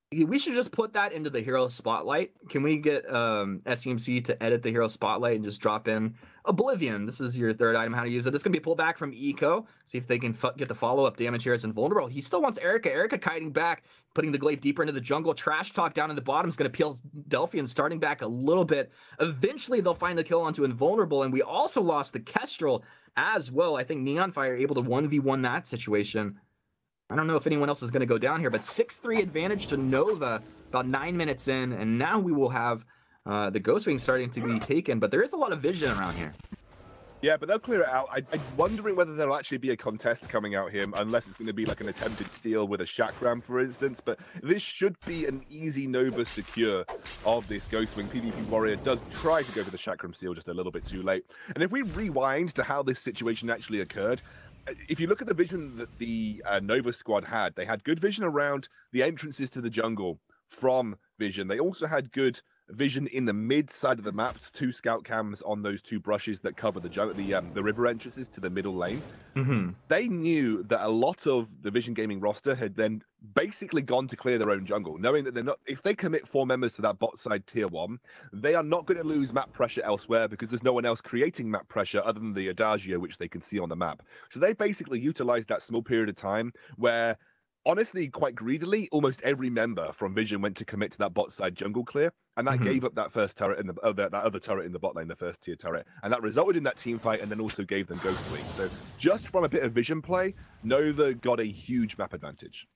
We should just put that into the Hero Spotlight. Can we get SCMC to edit the Hero Spotlight and just drop in Oblivion? This is your third item, how to use it. This is going to be a pullback from Eco. See if they can get the follow-up damage here as Invulnerable. He still wants Erica. Erica kiting back, putting the glaive deeper into the jungle. Trash talk down in the bottom is going to peel Delphi and starting back a little bit. Eventually, they'll find the kill onto Invulnerable, and we also lost the Kestrel as well. I think Neon Fire able to 1v1 that situation. I don't know if anyone else is going to go down here, but 6-3 advantage to Nova about 9 minutes in, and now we will have the Ghost Wing starting to be taken, but there is a lot of vision around here. Yeah, but they'll clear it out. I'm wondering whether there'll actually be a contest coming out here, unless it's going to be like an attempted steal with a Chakram, for instance, but this should be an easy Nova secure of this Ghost Wing. PvP Warrior does try to go for the Chakram steal just a little bit too late. And if we rewind to how this situation actually occurred, if you look at the vision that the Nova squad had, they had good vision around the entrances to the jungle from vision. They also had good vision in the mid side of the map, 2 scout cams on those 2 brushes that cover the river entrances to the middle lane. They knew that a lot of the Vision Gaming roster had then basically gone to clear their own jungle, knowing that they're not, if they commit 4 members to that bot side tier 1, they are not going to lose map pressure elsewhere because there's no one else creating map pressure other than the Adagio, which they can see on the map. So they basically utilized that small period of time where, honestly, quite greedily, almost every member from Vision went to commit to that bot side jungle clear, and that gave up that first turret in the that other turret in the bot lane, the first tier turret, and that resulted in that team fight, and then also gave them Ghost Wing. So just from a bit of Vision play, Nova got a huge map advantage.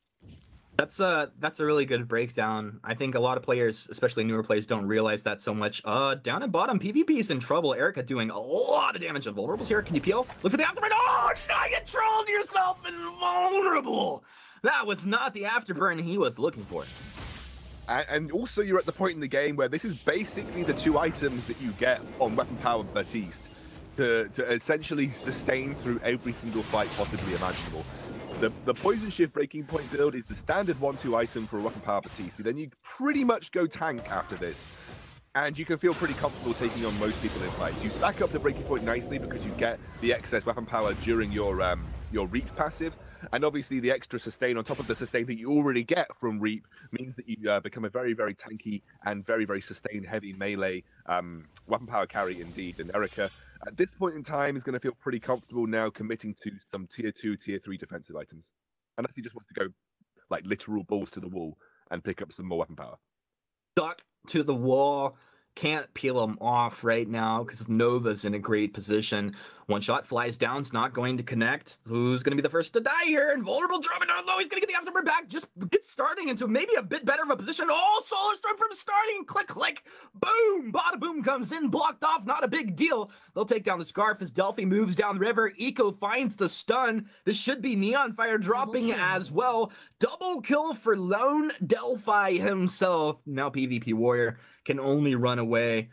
That's a really good breakdown. I think a lot of players, especially newer players, don't realize that so much. Down at bottom, PvP is in trouble. Erica doing a lot of damage on vulnerables here. Can you peel? Look for the afterburn. Oh, no, you trolled yourself invulnerable. That was not the afterburn he was looking for. And also, you're at the point in the game where this is basically the 2 items that you get on Weapon Power Baptiste to essentially sustain through every single fight possibly imaginable. The Poison Shift Breaking Point build is the standard 1-2 item for a Weapon Power Baptiste. Then you pretty much go tank after this, and you can feel pretty comfortable taking on most people in fights. You stack up the Breaking Point nicely because you get the excess weapon power during your Reap passive, and obviously the extra sustain on top of the sustain that you already get from Reap means that you become a very, very tanky and very, very sustain heavy melee weapon power carry indeed. And Erica, at this point in time, is going to feel pretty comfortable now committing to some tier 2, tier 3 defensive items. Unless he just wants to go like literal balls to the wall and pick up some more weapon power. Stuck to the wall. Can't peel him off right now because Nova's in a great position. One shot flies down, it's not going to connect. Who's going to be the first to die here? Invulnerable drumming down low. He's going to get the afterburn back. Just get starting into maybe a bit better of a position. Oh, Solar Storm from starting. Click, click. Boom. Bada boom comes in. Blocked off. Not a big deal. They'll take down the Scarf as Delphi moves down the river. Eco finds the stun. This should be Neon Fire dropping as well. Double kill for lone Delphi himself. Now PvP Warrior can only run away.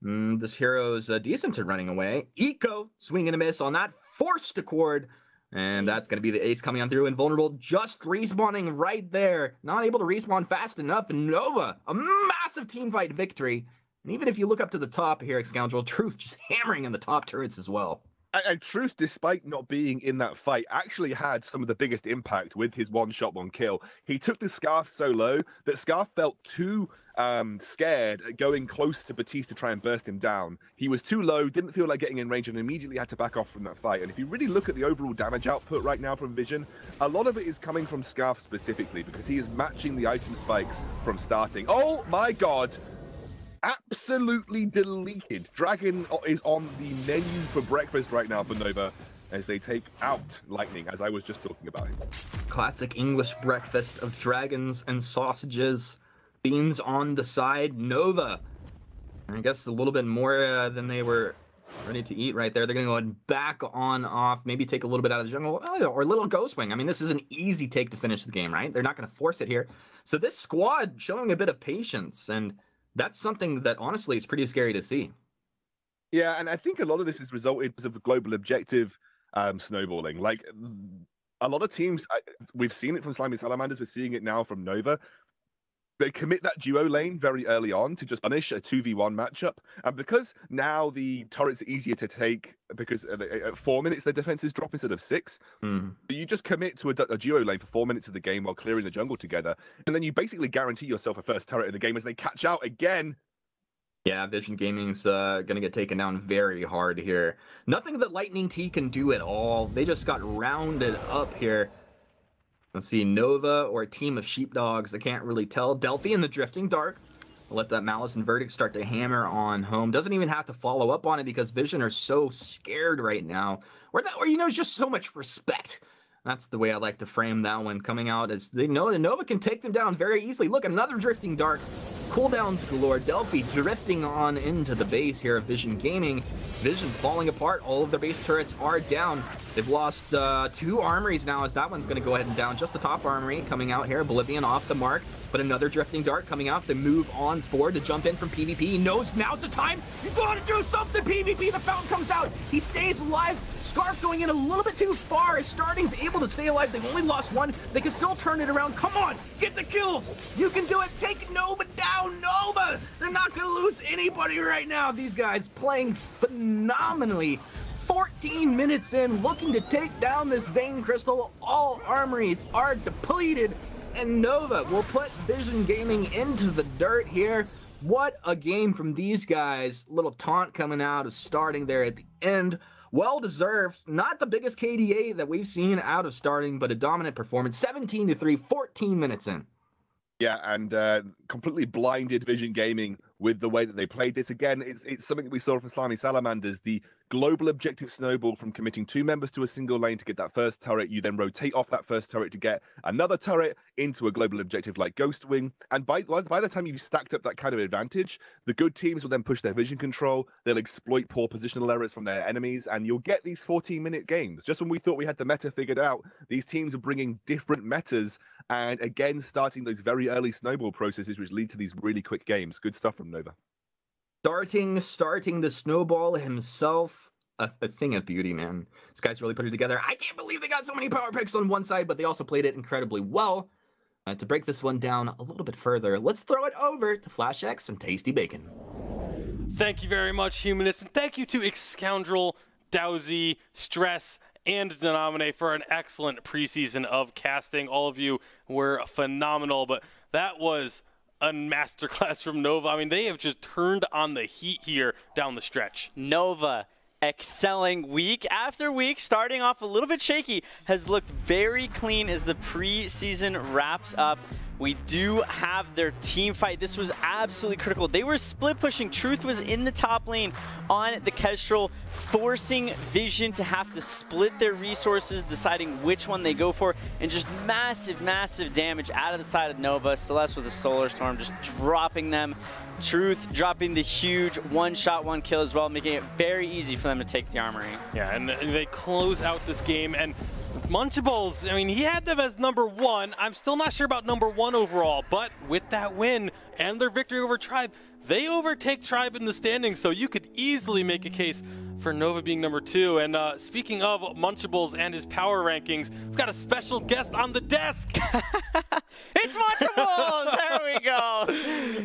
This hero's decent at running away. Eco swing and a miss on that. Forced accord. And that's going to be the ace coming on through. Invulnerable just respawning right there. Not able to respawn fast enough. And Nova, a massive team fight victory. And even if you look up to the top here, Scoundrel, Truth just hammering in the top turrets as well. And Truth, despite not being in that fight, actually had some of the biggest impact with his 1-shot, 1-kill. He took the Scarf so low that Scarf felt too scared at going close to Baptiste to try and burst him down. He was too low, didn't feel like getting in range, and immediately had to back off from that fight. And if you really look at the overall damage output right now from Vision, a lot of it is coming from Scarf specifically, because he is matching the item spikes from starting. Oh my god! Absolutely deleted. Dragon is on the menu for breakfast right now for Nova as they take out Lightning, as I was just talking about him. Classic English breakfast of dragons and sausages. Beans on the side. Nova, I guess a little bit more than they were ready to eat right there. They're going to go back on off, maybe take a little bit out of the jungle, or a little Ghost Wing. I mean, this is an easy take to finish the game, right? They're not going to force it here. So this squad showing a bit of patience, and that's something that honestly is pretty scary to see. Yeah, and I think a lot of this is resulted because of the global objective snowballing. Like a lot of teams, we've seen it from Slimy Salamanders, we're seeing it now from Nova. They commit that duo lane very early on to just punish a 2v1 matchup. And because now the turrets are easier to take, because at 4 minutes their defenses drop instead of 6, you just commit to a duo lane for 4 minutes of the game while clearing the jungle together. And then you basically guarantee yourself a first turret in the game as they catch out again. Yeah, Vision Gaming's going to get taken down very hard here. Nothing that Lightning T can do at all. They just got rounded up here. Let's see, Nova or a team of sheepdogs. I can't really tell. Delphi in the Drifting Dark. Let that Malice and Verdict start to hammer on home. Doesn't even have to follow up on it because Vision are so scared right now. Or you know, just so much respect. That's the way I like to frame that one. Coming out as they know that Nova can take them down very easily. Look, another Drifting Dark. Cooldowns galore. Delphi drifting on into the base here of Vision Gaming. Vision falling apart. All of their base turrets are down. They've lost 2 armories now, as that one's going to go ahead and down. Just the top armory coming out here. Oblivion off the mark, but another drifting dart coming out. They move on forward to jump in from PvP. He knows now's the time. You gotta do something, PvP. The fountain comes out. He stays alive. Scarf going in a little bit too far. As Starting's able to stay alive. They've only lost 1. They can still turn it around. Come on, get the kills. You can do it. Take Nova down. Nova. They're not gonna lose anybody right now. These guys playing phenomenally. 14 minutes in, looking to take down this Vein Crystal. All armories are depleted, and Nova will put Vision Gaming into the dirt here. What a game from these guys. Little taunt coming out of Starting there at the end. Well deserved. Not the biggest KDA that we've seen out of Starting, but a dominant performance. 17-3, 14 minutes in. Yeah, and completely blinded Vision Gaming with the way that they played this. Again, it's something that we saw from Slimy Salamanders. The global objective snowball from committing 2 members to a single lane to get that first turret. You then rotate off that first turret to get another turret into a global objective like Ghost Wing. And by the time you've stacked up that kind of advantage, the good teams will then push their vision control. They'll exploit poor positional errors from their enemies, and you'll get these 14-minute games. Just when we thought we had the meta figured out, these teams are bringing different metas and again starting those very early snowball processes which lead to these really quick games. Good stuff from Nova. Starting the snowball himself. A thing of beauty, man. This guy's really put it together. I can't believe they got so many power picks on one side, but they also played it incredibly well. To break this one down a little bit further, let's throw it over to Flash X and Tasty Bacon. Thank you very much, Humanist, and thank you to Xscoundrel, Dowsy, Stress, and Denominate for an excellent preseason of casting. All of you were phenomenal, but that was a masterclass from Nova. I mean, they have just turned on the heat here down the stretch. Nova excelling week after week, starting off a little bit shaky, has looked very clean as the preseason wraps up. We do have their team fight. This was absolutely critical. They were split pushing. Truth was in the top lane on the Kestrel, forcing Vision to have to split their resources, deciding which one they go for, and just massive, massive damage out of the side of Nova. Celeste with the Solar Storm just dropping them. Truth dropping the huge one-shot, one-kill as well, making it very easy for them to take the armory. Yeah, and they close out this game, and Munchables, I mean, he had them as #1. I'm still not sure about #1 overall, but with that win and their victory over Tribe, they overtake Tribe in the standings, so you could easily make a case for Nova being #2. And speaking of Munchables and his power rankings, we've got a special guest on the desk. It's Munchables! There we go.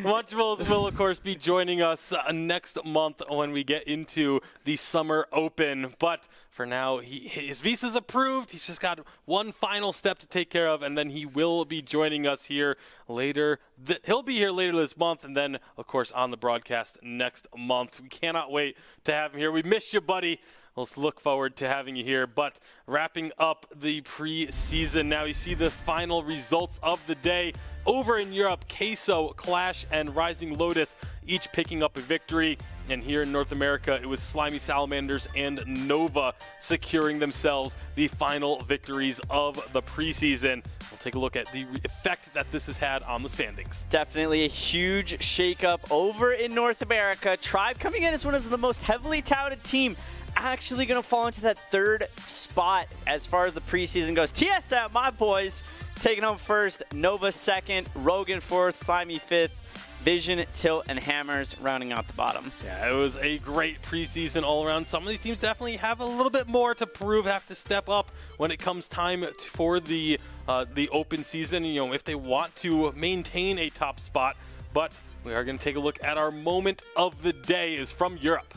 Munchables will, of course, be joining us next month when we get into the Summer Open. But for now, his visa's approved. He's just got one final step to take care of, and then he will be joining us here later. He'll be here later this month, and then, of course, on the broadcast next month. We cannot wait to have him here. We missed you, buddy. Let's look forward to having you here. But wrapping up the preseason, now you see the final results of the day. Over in Europe, Queso, Clash, and Rising Lotus each picking up a victory. And here in North America, it was Slimy Salamanders and Nova securing themselves the final victories of the preseason. We'll take a look at the effect that this has had on the standings. Definitely a huge shakeup over in North America. Tribe coming in as one of the most heavily touted team, actually going to fall into that 3rd spot as far as the preseason goes. TSM, my boys, taking home 1st, Nova 2nd, Rogan 4th, Slimy 5th, Vision, Tilt, and Hammers rounding out the bottom. Yeah, it was a great preseason all around. Some of these teams definitely have a little bit more to prove, have to step up when it comes time for the open season, you know, if they want to maintain a top spot. But we are going to take a look at our moment of the day. Is from Europe.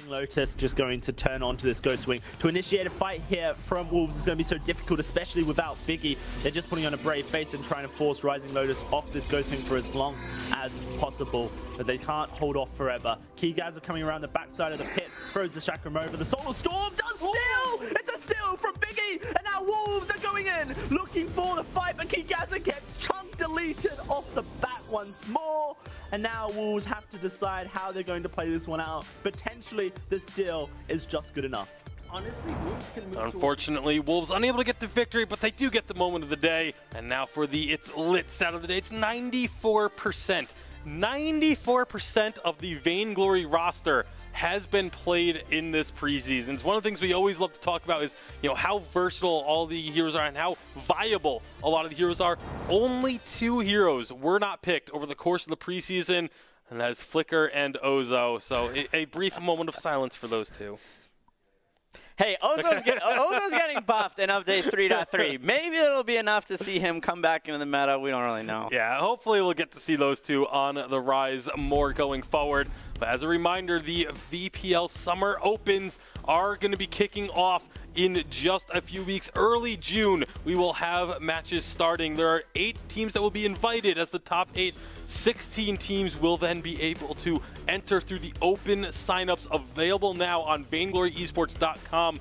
Lotus just going to turn onto this Ghost Wing to initiate a fight here from Wolves. Is going to be so difficult, especially without Biggie. They're just putting on a brave face and trying to force Rising Lotus off this Ghost Wing for as long as possible, but they can't hold off forever. Keygas are coming around the backside of the pit, throws the Chakram over. The Solar Storm does steal! It's a steal from Biggie, and now Wolves are going in, looking for the fight, but Keygaza gets chunk deleted off the bat once more. And now Wolves have to decide how they're going to play this one out. Potentially, the steal is just good enough. honestly, Wolves can move Unfortunately, Wolves unable to get the victory, but they do get the moment of the day. And now for the It's Lit stat of the day, it's 94%. 94% of the Vainglory roster has been played in this preseason. It's one of the things we always love to talk about is, how versatile all the heroes are and how viable a lot of the heroes are. Only 2 heroes were not picked over the course of the preseason, and that is Flicker and Ozo. So a brief moment of silence for those 2. Hey, Ozo's getting buffed in update 3.3. Maybe it'll be enough to see him come back into the meta. We don't really know. Yeah, hopefully we'll get to see those 2 on the rise more going forward. But as a reminder, the VPL Summer Opens are going to be kicking off in just a few weeks. Early June, we will have matches starting. There are 8 teams that will be invited as the top 8. 16 teams will then be able to enter through the open signups available now on VaingloryEsports.com.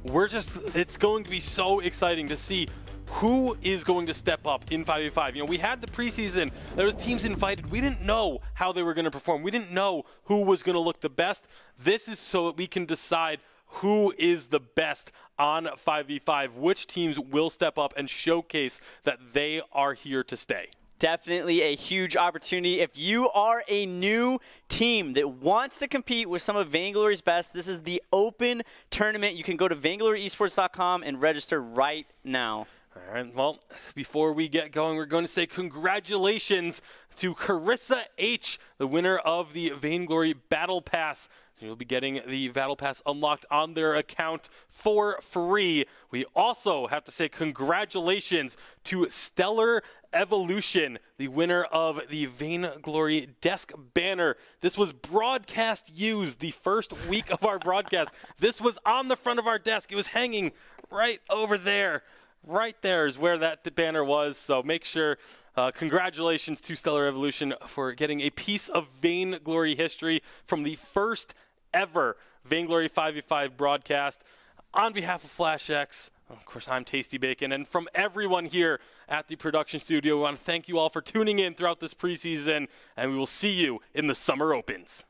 It's going to be so exciting to see who is going to step up in 5v5. We had the preseason. There was teams invited. We didn't know how they were going to perform. We didn't know who was going to look the best. This is so that we can decide who is the best on 5v5, which teams will step up and showcase that they are here to stay. Definitely a huge opportunity. If you are a new team that wants to compete with some of Vainglory's best, this is the open tournament. You can go to VaingloryEsports.com and register right now. All right, well, before we get going, we're going to say congratulations to Carissa H., the winner of the Vainglory Battle Pass. You'll be getting the Battle Pass unlocked on their account for free. We also have to say congratulations to Stellar Evolution, the winner of the Vainglory desk banner. This was broadcast used the first week of our broadcast. This was on the front of our desk. It was hanging right over there. Right there is where that banner was, so make sure, congratulations to Stellar Evolution for getting a piece of Vainglory history from the first ever Vainglory 5v5 broadcast. On behalf of FlashX, of course, I'm Tasty Bacon, and from everyone here at the production studio, we want to thank you all for tuning in throughout this preseason, and we will see you in the Summer Opens.